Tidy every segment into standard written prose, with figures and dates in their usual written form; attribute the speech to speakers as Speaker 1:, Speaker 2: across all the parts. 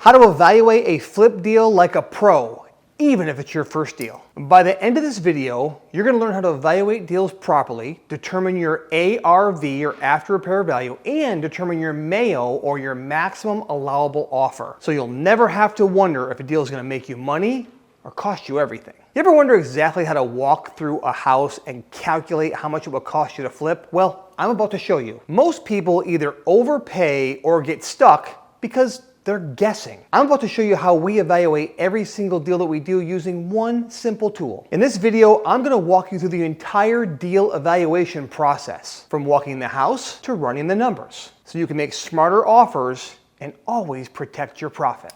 Speaker 1: How to evaluate a flip deal like a pro, even if it's your first deal. By the end of this video, you're going to learn how to evaluate deals properly, determine your ARV or after repair value, and determine your MAO or your maximum allowable offer. So you'll never have to wonder if a deal is going to make you money or cost you everything. You ever wonder exactly how to walk through a house and calculate how much it will cost you to flip? Well, I'm about to show you. Most people either overpay or get stuck because they're guessing. I'm about to show you how we evaluate every single deal that we do using one simple tool. In this video, I'm going to walk you through the entire deal evaluation process, from walking the house to running the numbers, so you can make smarter offers and always protect your profit.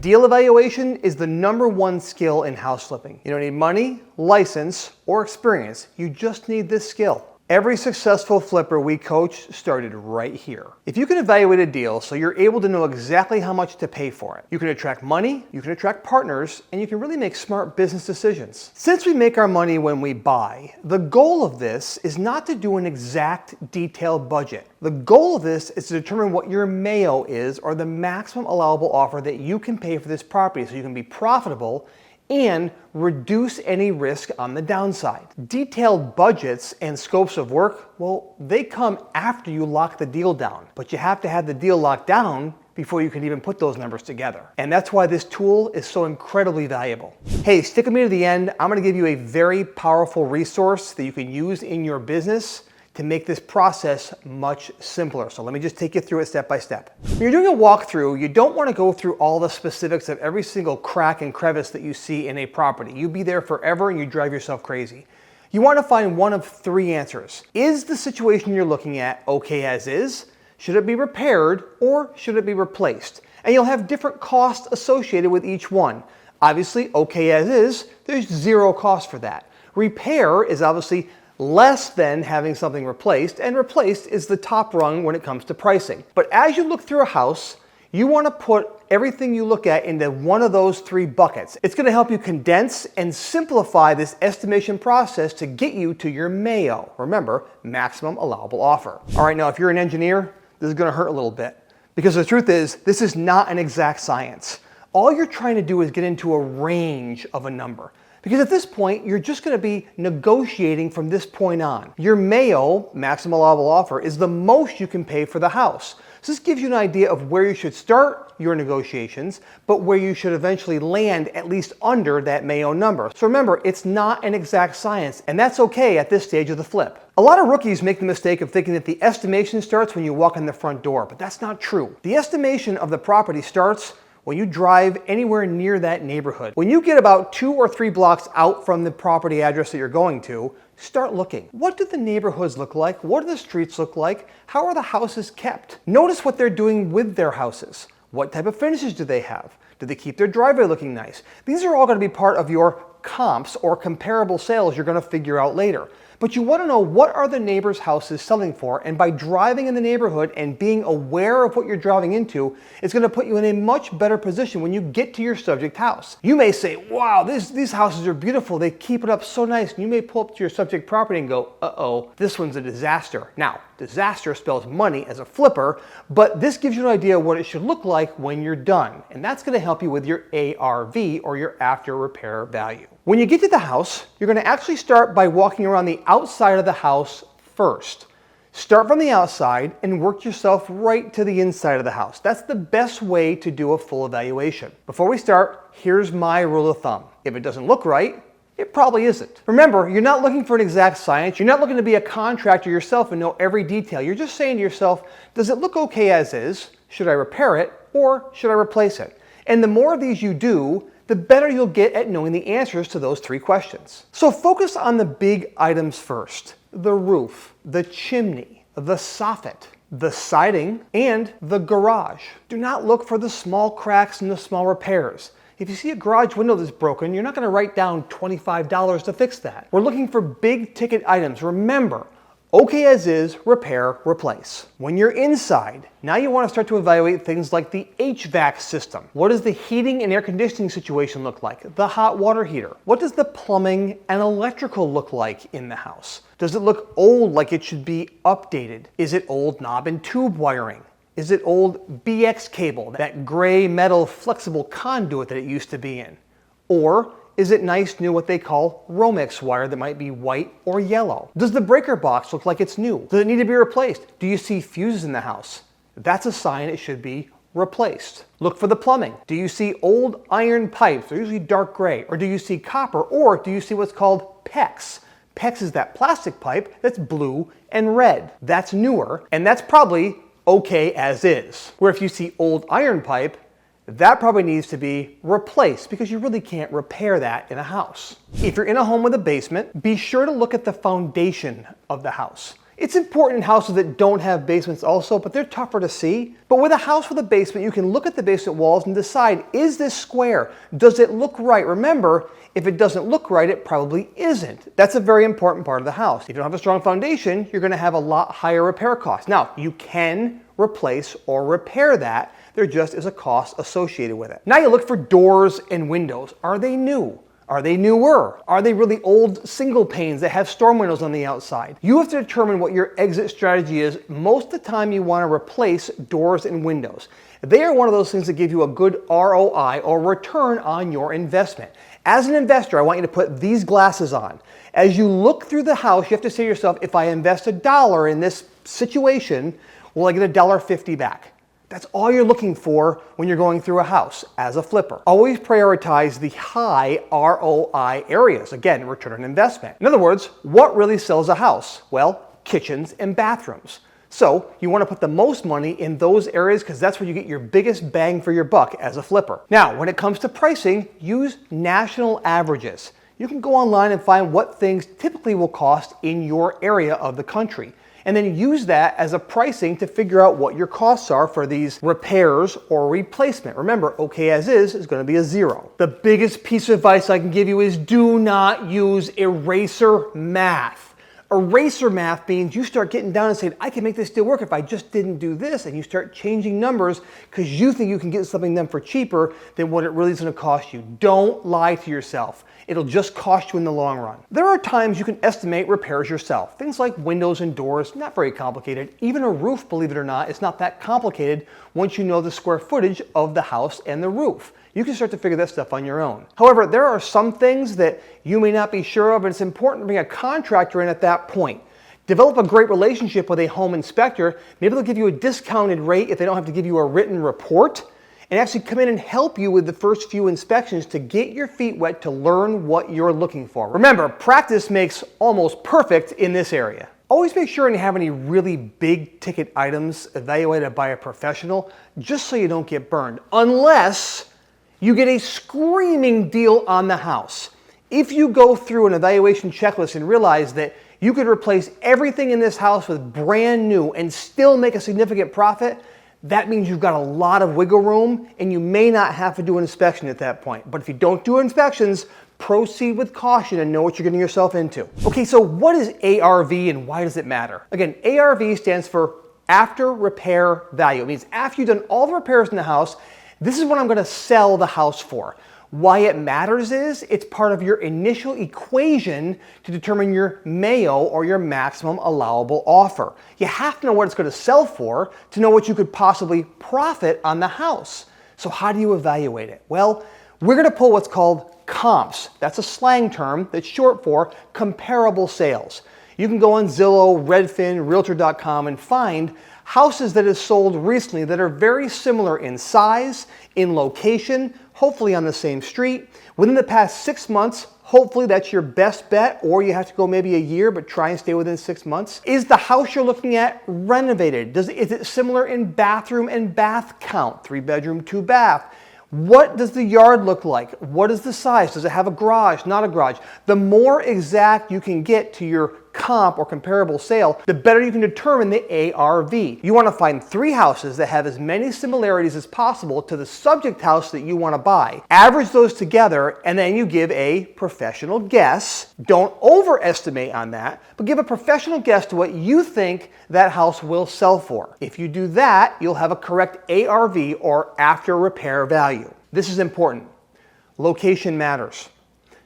Speaker 1: Deal evaluation is the #1 skill in house flipping. You don't need money, license, or experience. You just need this skill. Every successful flipper we coach started right here. If you can evaluate a deal so you're able to know exactly how much to pay for it, you can attract money, you can attract partners, and you can really make smart business decisions. Since we make our money when we buy, the goal of this is not to do an exact detailed budget. The goal of this is to determine what your MAO is, or the maximum allowable offer that you can pay for this property, so you can be profitable and reduce any risk on the downside. Detailed budgets and scopes of work, well, they come after you lock the deal down, but you have to have the deal locked down before you can even put those numbers together. And that's why this tool is so incredibly valuable. Hey, stick with me to the end. I'm gonna give you a very powerful resource that you can use in your business to make this process much simpler. So let me just take you through it step by step. When you're doing a walkthrough, you don't want to go through all the specifics of every single crack and crevice that you see in a property. You'd be there forever and you drive yourself crazy. You want to find one of 3 answers. Is the situation you're looking at okay as is? Should it be repaired or should it be replaced? And you'll have different costs associated with each one. Obviously, okay as is, there's 0 cost for that. Repair is obviously less than having something replaced, and replaced is the top rung when it comes to pricing. But as you look through a house, you want to put everything you look at into one of those 3 buckets. It's going to help you condense and simplify this estimation process to get you to your MAO. Remember, maximum allowable offer. All right, now if you're an engineer, this is going to hurt a little bit, because the truth is, this is not an exact science. All you're trying to do is get into a range of a number. Because at this point, you're just going to be negotiating from this point on. Your MAO, maximum allowable offer, is the most you can pay for the house. So this gives you an idea of where you should start your negotiations, but where you should eventually land at least under that MAO number. So remember, it's not an exact science, and that's okay at this stage of the flip. A lot of rookies make the mistake of thinking that the estimation starts when you walk in the front door, but that's not true. The estimation of the property starts when you drive anywhere near that neighborhood. When you get about 2 or 3 blocks out from the property address that you're going to, start looking. What do the neighborhoods look like? What do the streets look like? How are the houses kept? Notice what they're doing with their houses. What type of finishes do they have? Do they keep their driveway looking nice? These are all going to be part of your comps or comparable sales you're going to figure out later. But you want to know, what are the neighbors' houses selling for? And by driving in the neighborhood and being aware of what you're driving into, it's going to put you in a much better position when you get to your subject house. You may say, wow, these houses are beautiful. They keep it up so nice. And you may pull up to your subject property and go, uh-oh, this one's a disaster. Now, disaster spells money as a flipper, but this gives you an idea of what it should look like when you're done. And that's going to help you with your ARV, or your after repair value. When you get to the house, you're going to actually start by walking around the outside of the house first. Start from the outside and work yourself right to the inside of the house. That's the best way to do a full evaluation. Before we start, here's my rule of thumb. If it doesn't look right, it probably isn't. Remember, you're not looking for an exact science. You're not looking to be a contractor yourself and know every detail. You're just saying to yourself, does it look okay as is? Should I repair it or should I replace it? And the more of these you do, the better you'll get at knowing the answers to those 3 questions. So focus on the big items first: the roof, the chimney, the soffit, the siding, and the garage. Do not look for the small cracks and the small repairs. If you see a garage window that's broken, you're not going to write down $25 to fix that. We're looking for big ticket items. Remember, Okay as is, repair, replace. When you're inside, now you want to start to evaluate things like the HVAC system. What does the heating and air conditioning situation look like? The hot water heater. What does the plumbing and electrical look like in the house? Does it look old, like it should be updated? Is it old knob and tube wiring? Is it old BX cable, that gray metal flexible conduit that it used to be in? Or is it nice new what they call Romex wire that might be white or yellow? Does the breaker box look like it's new? Does it need to be replaced? Do you see fuses in the house? That's a sign it should be replaced. Look for the plumbing. Do you see old iron pipes? They're usually dark gray. Or do you see copper? Or do you see what's called PEX? PEX is that plastic pipe that's blue and red. That's newer, and that's probably okay as is. Where if you see old iron pipe, that probably needs to be replaced because you really can't repair that in a house. If you're in a home with a basement, be sure to look at the foundation of the house. It's important in houses that don't have basements also, but they're tougher to see. But with a house with a basement, you can look at the basement walls and decide, is this square? Does it look right? Remember, if it doesn't look right, it probably isn't. That's a very important part of the house. If you don't have a strong foundation, you're going to have a lot higher repair costs. Now, you can replace or repair that. There just is a cost associated with it. Now you look for doors and windows. Are they new? Are they newer? Are they really old single panes that have storm windows on the outside? You have to determine what your exit strategy is. Most of the time you want to replace doors and windows. They are one of those things that give you a good ROI or return on your investment. As an investor, I want you to put these glasses on. As you look through the house, you have to say to yourself, if I invest $1 in this situation, will I get $1.50 back? That's all you're looking for when you're going through a house as a flipper. Always prioritize the high ROI areas. Again, return on investment. In other words, what really sells a house? Well, kitchens and bathrooms. So you want to put the most money in those areas because that's where you get your biggest bang for your buck as a flipper. Now, when it comes to pricing, use national averages. You can go online and find what things typically will cost in your area of the country, and then use that as a pricing to figure out what your costs are for these repairs or replacement. Remember, okay as is going to be a 0. The biggest piece of advice I can give you is do not use eraser math. Eraser math means you start getting down and saying, I can make this deal work if I just didn't do this, and you start changing numbers because you think you can get something done for cheaper than what it really is going to cost you. Don't lie to yourself. It'll just cost you in the long run. There are times you can estimate repairs yourself. Things like windows and doors, not very complicated. Even a roof, believe it or not, is not that complicated once you know the square footage of the house and the roof. You can start to figure that stuff on your own. However, there are some things that you may not be sure of, and it's important to bring a contractor in at that point. Develop a great relationship with a home inspector. Maybe they'll give you a discounted rate if they don't have to give you a written report, and actually come in and help you with the first few inspections to get your feet wet to learn what you're looking for. Remember, practice makes almost perfect in this area. Always make sure you have any really big ticket items evaluated by a professional, just so you don't get burned, unless you get a screaming deal on the house. If you go through an evaluation checklist and realize that you could replace everything in this house with brand new and still make a significant profit, that means you've got a lot of wiggle room and you may not have to do an inspection at that point. But if you don't do inspections, proceed with caution and know what you're getting yourself into. Okay, so what is ARV and why does it matter? Again, ARV stands for after repair value. It means after you've done all the repairs in the house, this is what I'm going to sell the house for. Why it matters is it's part of your initial equation to determine your MAO, or your maximum allowable offer. You have to know what it's going to sell for to know what you could possibly profit on the house. So how do you evaluate it? Well, we're going to pull what's called comps. That's a slang term that's short for comparable sales. You can go on Zillow, Redfin, Realtor.com and find houses that have sold recently that are very similar in size, in location, hopefully on the same street. Within the past 6 months, hopefully that's your best bet, or you have to go maybe a year, but try and stay within 6 months. Is the house you're looking at renovated? Is it similar in bathroom and bath count? 3 bedroom, 2 bath. What does the yard look like? What is the size? Does it have a garage, not a garage? The more exact you can get to your comp or comparable sale, the better you can determine the ARV. You want to find 3 houses that have as many similarities as possible to the subject house that you want to buy. Average those together, and then you give a professional guess. Don't overestimate on that, but give a professional guess to what you think that house will sell for. If you do that, you'll have a correct ARV, or after repair value. This is important. Location matters.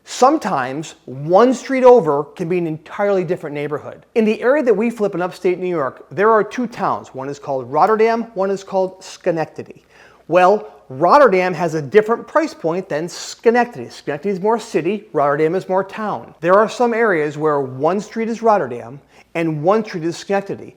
Speaker 1: Sometimes one street over can be an entirely different neighborhood. In the area that we flip in upstate New York, there are 2 towns. One is called Rotterdam, one is called Schenectady. Well, Rotterdam has a different price point than Schenectady. Schenectady is more city, Rotterdam is more town. There are some areas where one street is Rotterdam and one street is Schenectady.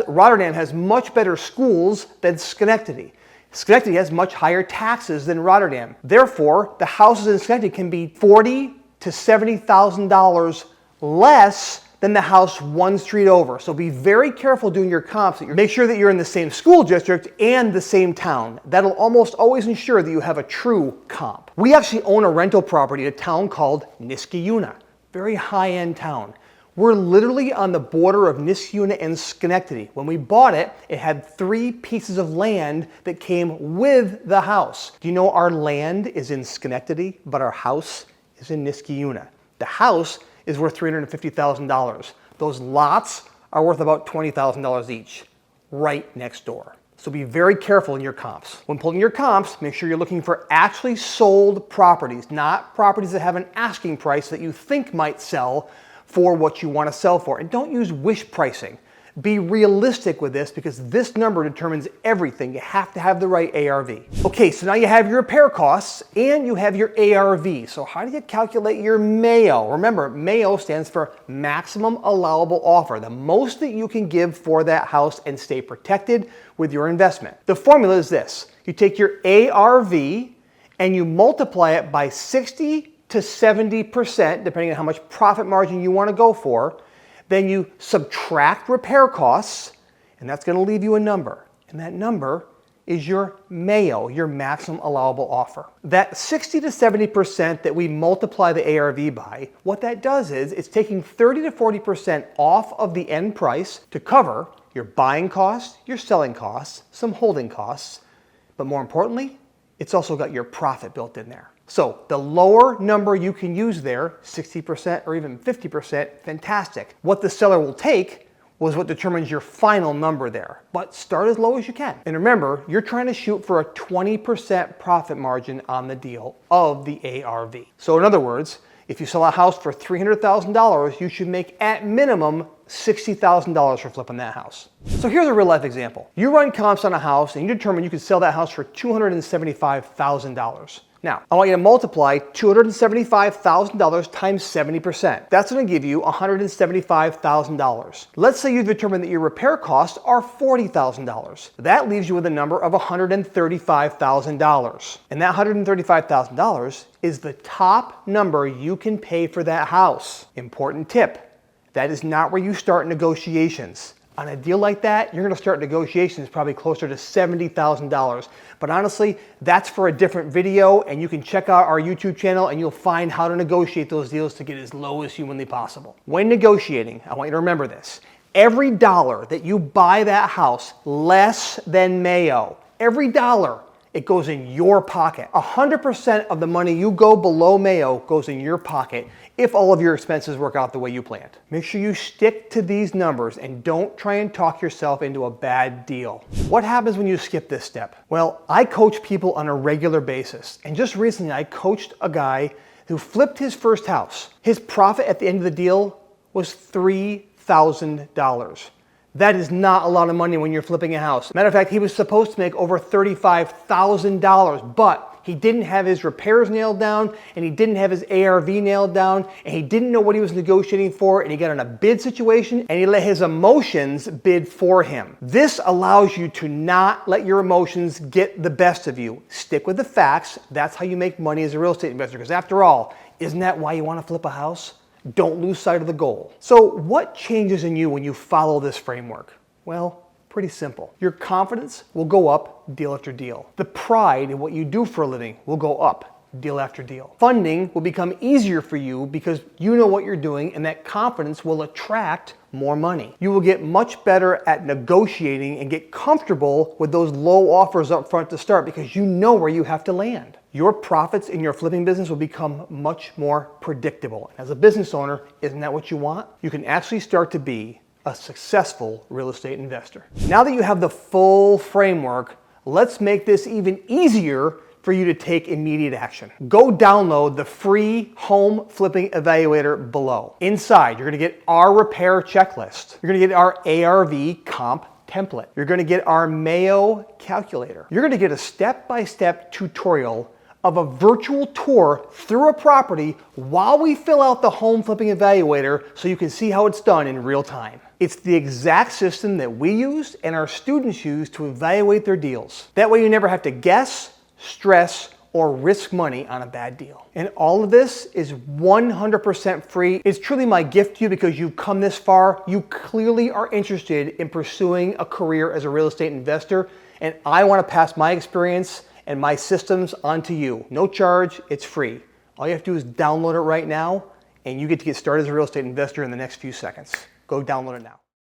Speaker 1: Rotterdam has much better schools than Schenectady. Schenectady has much higher taxes than Rotterdam. Therefore, the houses in Schenectady can be $40,000 to $70,000 less than the house one street over. So be very careful doing your comps. Make sure that you're in the same school district and the same town. That'll almost always ensure that you have a true comp. We actually own a rental property in a town called Niskayuna, very high-end town. We're literally on the border of Niskayuna and Schenectady. When we bought it, it had 3 pieces of land that came with the house. Do you know our land is in Schenectady, but our house is in Niskayuna? The house is worth $350,000. Those lots are worth about $20,000 each, right next door. So be very careful in your comps. When pulling your comps, make sure you're looking for actually sold properties, not properties that have an asking price that you think might sell for what you want to sell for. And don't use wish pricing. Be realistic with this, because this number determines everything. You have to have the right ARV. Okay, so now you have your repair costs and you have your ARV. So how do you calculate your MAO? Remember, MAO stands for Maximum Allowable Offer, the most that you can give for that house and stay protected with your investment. The formula is this. You take your ARV and you multiply it by 60 to 70%, depending on how much profit margin you want to go for. Then you subtract repair costs, and that's going to leave you a number. And that number is your MAO, your maximum allowable offer. That 60 to 70% that we multiply the ARV by, what that does is it's taking 30 to 40% off of the end price to cover your buying costs, your selling costs, some holding costs, but more importantly, it's also got your profit built in there. So the lower number you can use there, 60% or even 50%, fantastic. What the seller will take was what determines your final number there. But start as low as you can. And remember, you're trying to shoot for a 20% profit margin on the deal of the ARV. So in other words, if you sell a house for $300,000, you should make at minimum $60,000 for flipping that house. So here's a real life example. You run comps on a house and you determine you could sell that house for $275,000. Now, I want you to multiply $275,000 times 70%. That's going to give you $175,000. Let's say you've determined that your repair costs are $40,000. That leaves you with a number of $135,000. And that $135,000 is the top number you can pay for that house. Important tip, that is not where you start negotiations. On a deal like that, you're going to start negotiations probably closer to $70,000. But honestly, that's for a different video, and you can check out our YouTube channel and you'll find how to negotiate those deals to get as low as humanly possible. When negotiating, I want you to remember this. Every dollar that you buy that house less than MAO, every dollar, it goes in your pocket. 100% of the money you go below MAO goes in your pocket if all of your expenses work out the way you planned. Make sure you stick to these numbers and don't try and talk yourself into a bad deal. What happens when you skip this step? Well, I coach people on a regular basis, and just recently I coached a guy who flipped his first house. His profit at the end of the deal was $3,000. That is not a lot of money when you're flipping a house. Matter of fact, he was supposed to make over $35,000, but he didn't have his repairs nailed down, and he didn't have his ARV nailed down, and he didn't know what he was negotiating for, and he got in a bid situation, and he let his emotions bid for him. This allows you to not let your emotions get the best of you. Stick with the facts. That's how you make money as a real estate investor, because after all, isn't that why you want to flip a house? Don't lose sight of the goal. So what changes in you when you follow this framework? Well, pretty simple. Your confidence will go up deal after deal. The pride in what you do for a living will go up deal after deal. Funding will become easier for you because you know what you're doing, and that confidence will attract more money. You will get much better at negotiating and get comfortable with those low offers up front to start because you know where you have to land. Your profits in your flipping business will become much more predictable. As a business owner, isn't that what you want? You can actually start to be a successful real estate investor. Now that you have the full framework, let's make this even easier for you to take immediate action. Go download the free home flipping evaluator below. Inside, you're gonna get our repair checklist. You're gonna get our ARV comp template. You're gonna get our MAO calculator. You're gonna get a step-by-step tutorial of a virtual tour through a property while we fill out the home flipping evaluator so you can see how it's done in real time. It's the exact system that we use and our students use to evaluate their deals. That way you never have to guess, stress, or risk money on a bad deal. And all of this is 100% free. It's truly my gift to you because you've come this far. You clearly are interested in pursuing a career as a real estate investor, and I want to pass my experience and my systems onto you. No charge, it's free. All you have to do is download it right now, and you get to get started as a real estate investor in the next few seconds. Go download it now.